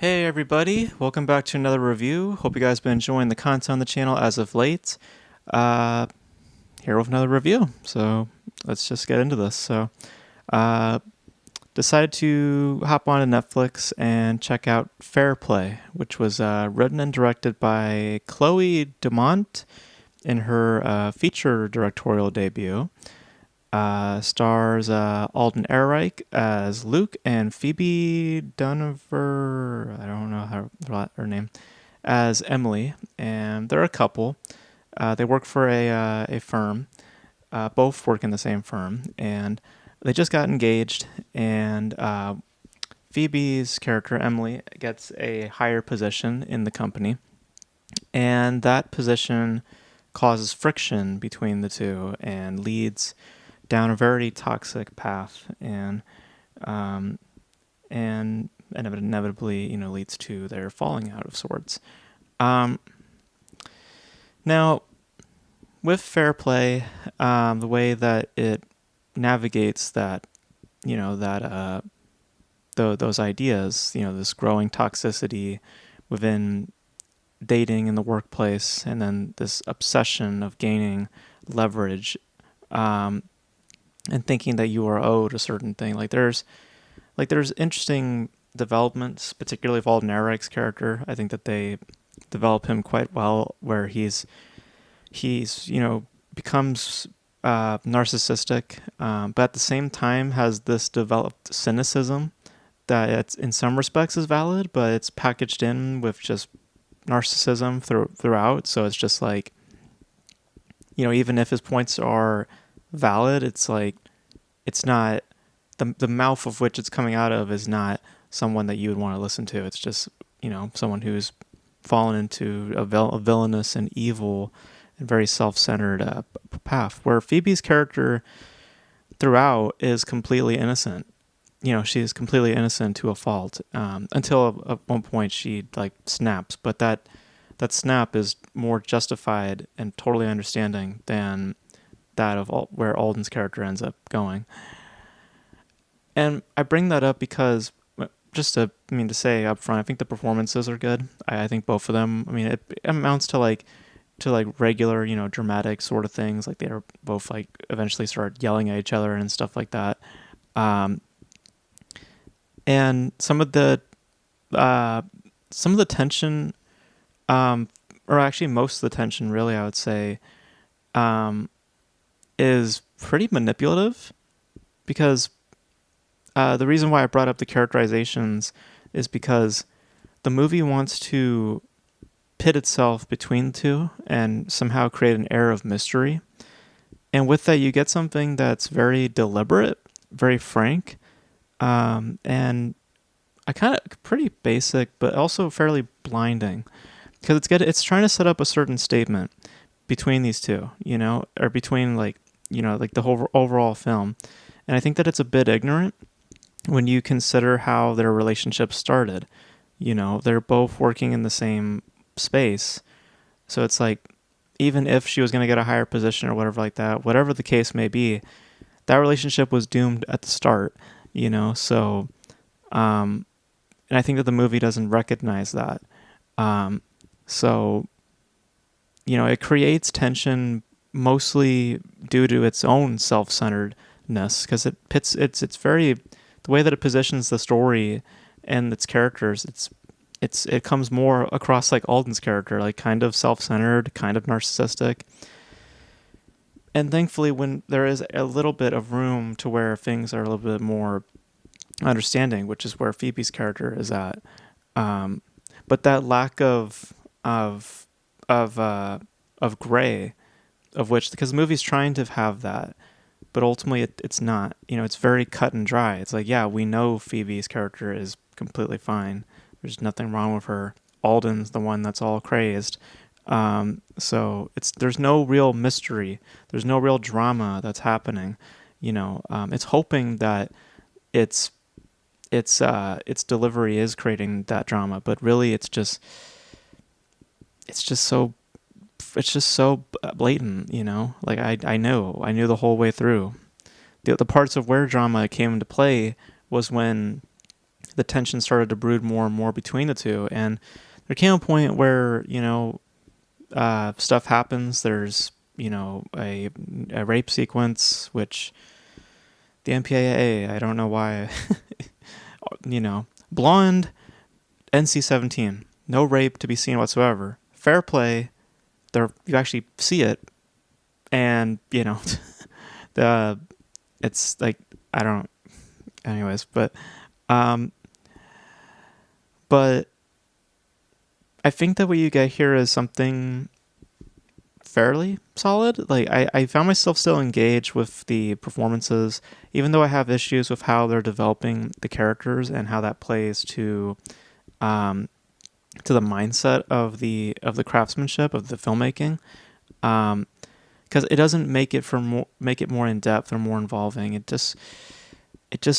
Hey everybody, welcome back to another review. Hope you guys been enjoying the content on the channel as of late. Uh, Here with another review. So let's just get into this. Uh, Decided to hop on to Netflix and check out Fair Play, which was written and directed by Chloe Dumont in her feature directorial debut. Stars Alden Ehrenreich as Luke and Phoebe Dunover, I don't know her name, as Emily, and they're a couple. They work for a firm. Both work in the same firm, and they just got engaged. And Phoebe's character Emily gets a higher position in the company, and that position causes friction between the two and leads down a very toxic path, um, and inevitably, leads to their falling out of sorts. Um, Now, with Fair Play, the way that it navigates that, those ideas, this growing toxicity within dating in the workplace, and then this obsession of gaining leverage, um, and thinking that you are owed a certain thing. There's interesting developments, particularly of Alden Ehrenreich's character. I think that they develop him quite well, where he's becomes narcissistic, but at the same time has this developed cynicism that it's in some respects is valid, but it's packaged in with just narcissism throughout. So it's just like, even if his points are valid, it's like it's not the mouth of which it's coming out of is not someone that you would want to listen to. It's just someone who's fallen into a villainous and evil and very self-centered path. Where Phoebe's character throughout is completely innocent. She's completely innocent to a fault, until at one point she snaps. But that snap is more justified and totally understanding than that of where Alden's character ends up going. And I bring that up because, to say up front, I think the performances are good. I think both of them. It amounts to regular, dramatic sort of things. Like they're both eventually start yelling at each other and stuff like that. And some of the tension, or actually most of the tension, really, I would say, is pretty manipulative, because the reason why I brought up the characterizations is because the movie wants to pit itself between the two and somehow create an air of mystery. And with that, you get something that's very deliberate, very frank, and I kind of pretty basic, but also fairly blinding, because it's trying to set up a certain statement between these two, or between the whole overall film. And I think that it's a bit ignorant when you consider how their relationship started. They're both working in the same space. So it's like, even if she was going to get a higher position or whatever like that, whatever the case may be, that relationship was doomed at the start, So, and I think that the movie doesn't recognize that. So, it creates tension mostly due to its own self-centeredness, because it's very, the way that it positions the story and its characters, it comes more across like Alden's character, kind of self-centered, kind of narcissistic. And thankfully, when there is a little bit of room to where things are a little bit more understanding, which is where Phoebe's character is at. But that lack of gray, of which, because the movie's trying to have that, but ultimately it's not. It's very cut and dry. It's like, yeah, we know Phoebe's character is completely fine. There's nothing wrong with her. Alden's the one that's all crazed. So there's no real mystery. There's no real drama that's happening. It's hoping that its delivery is creating that drama, but really it's just so blatant. I knew the whole way through. The parts of where drama came into play was when the tension started to brood more and more between the two. And there came a point where, stuff happens. There's, a rape sequence, which the MPAA, I don't know why, blonde, NC-17, no rape to be seen whatsoever. Fair play. You actually see it, and the it's like, I don't. Anyways, um, but I think that what you get here is something fairly solid. Like, I found myself still engaged with the performances, even though I have issues with how they're developing the characters and how that plays um, to the mindset of the craftsmanship of the filmmaking. Because it doesn't make it more in depth or more involving. It just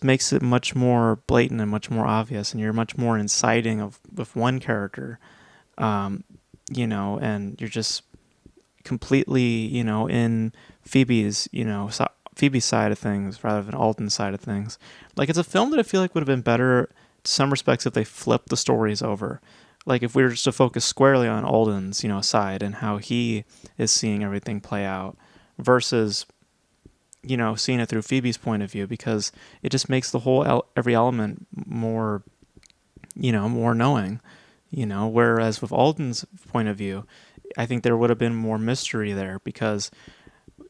makes it much more blatant and much more obvious, and you're much more inciting of with one character, and you're just completely, in Phoebe's side of things rather than Alden's side of things. Like, it's a film that I feel like would have been better to some respects if they flipped the stories over. Like, if we were just to focus squarely on Alden's, side and how he is seeing everything play out versus, seeing it through Phoebe's point of view, because it just makes the whole every element more, more knowing, whereas with Alden's point of view, I think there would have been more mystery there, because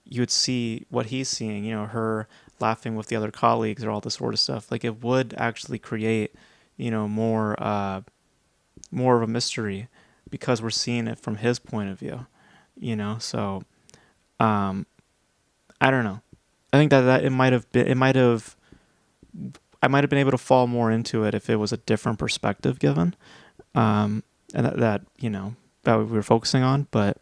you would see what he's seeing, her laughing with the other colleagues or all this sort of stuff. Like, it would actually create, more of a mystery because we're seeing it from his point of view, so, I don't know. I think that I might have been able to fall more into it if it was a different perspective given, and that we were focusing on. But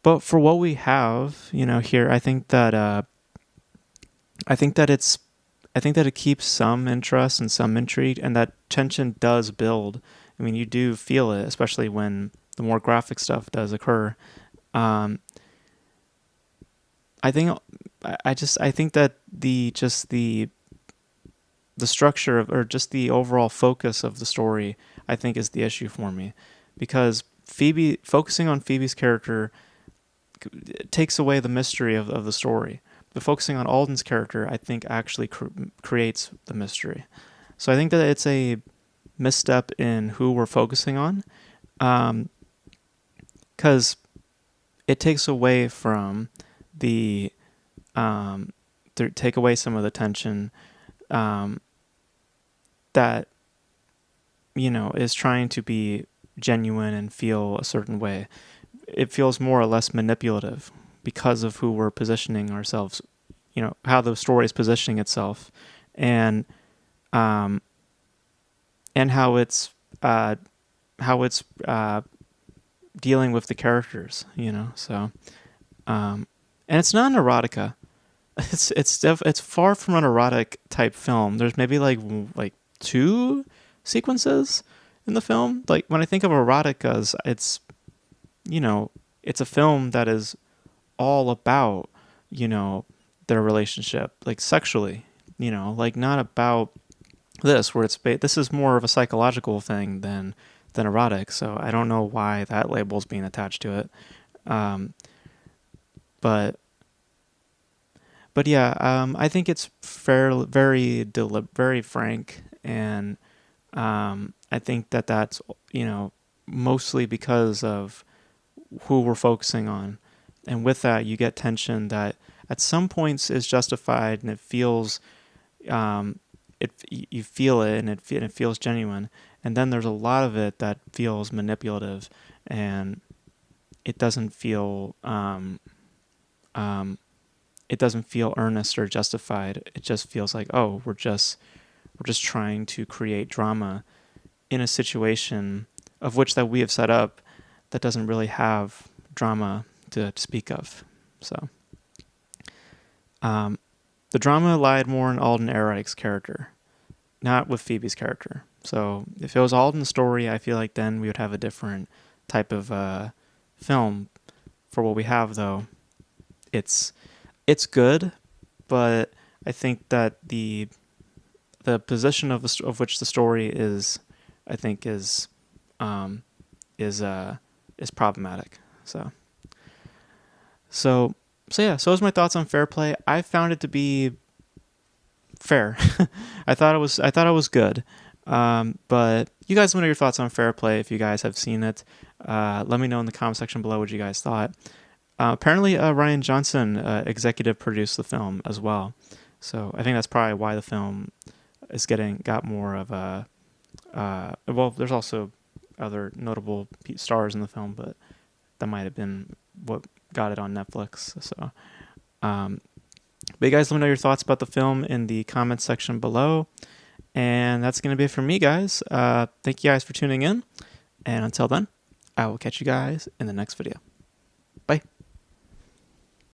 for what we have, here, I think that it keeps some interest and some intrigue, and that tension does build. I mean, you do feel it, especially when the more graphic stuff does occur. Um, I think I think that the structure of, or just the overall focus of the story, I think, is the issue for me, because focusing on Phoebe's character takes away the mystery of the story. But focusing on Alden's character, I think, actually creates the mystery. So I think that it's a misstep in who we're focusing on, because it takes away from the take away some of the tension, that is trying to be genuine and feel a certain way. It feels more or less manipulative because of who we're positioning ourselves, how the story is positioning itself, and and how it's dealing with the characters, So, and it's not an erotica. It's far from an erotic type film. There's maybe like two sequences in the film. Like, when I think of eroticas, it's a film that is all about, their relationship, like, sexually, like, not about this, where this is more of a psychological thing than erotic. So I don't know why that label is being attached to it. But yeah, I think it's very frank, and I think that that's, mostly because of who we're focusing on, and with that, you get tension that at some points is justified, and it feels, you feel it, and it feels genuine, and then there's a lot of it that feels manipulative, and it doesn't feel it doesn't feel earnest or justified. It just feels like, oh, we're just trying to create drama in a situation of which that we have set up that doesn't really have drama to speak of. So, the drama lied more in Alden Ehrenreich's character, not with Phoebe's character. So if it was Alden's story, I feel like then we would have a different type of film. For what we have, though, it's good, but I think that the position of which the story is, I think, is problematic. So yeah. So those are my thoughts on Fair Play. I found it to be fair. I thought it was good. But you guys let me know your thoughts on Fair Play if you guys have seen it. Let me know in the comment section below what you guys thought. Apparently, Rian Johnson executive produced the film as well. So I think that's probably why the film is got more of a. Well, there's also other notable stars in the film, but that might have been what got it on Netflix. So, but you guys let me know your thoughts about the film in the comments section below. And that's going to be it for me, guys. Thank you guys for tuning in. And until then, I will catch you guys in the next video.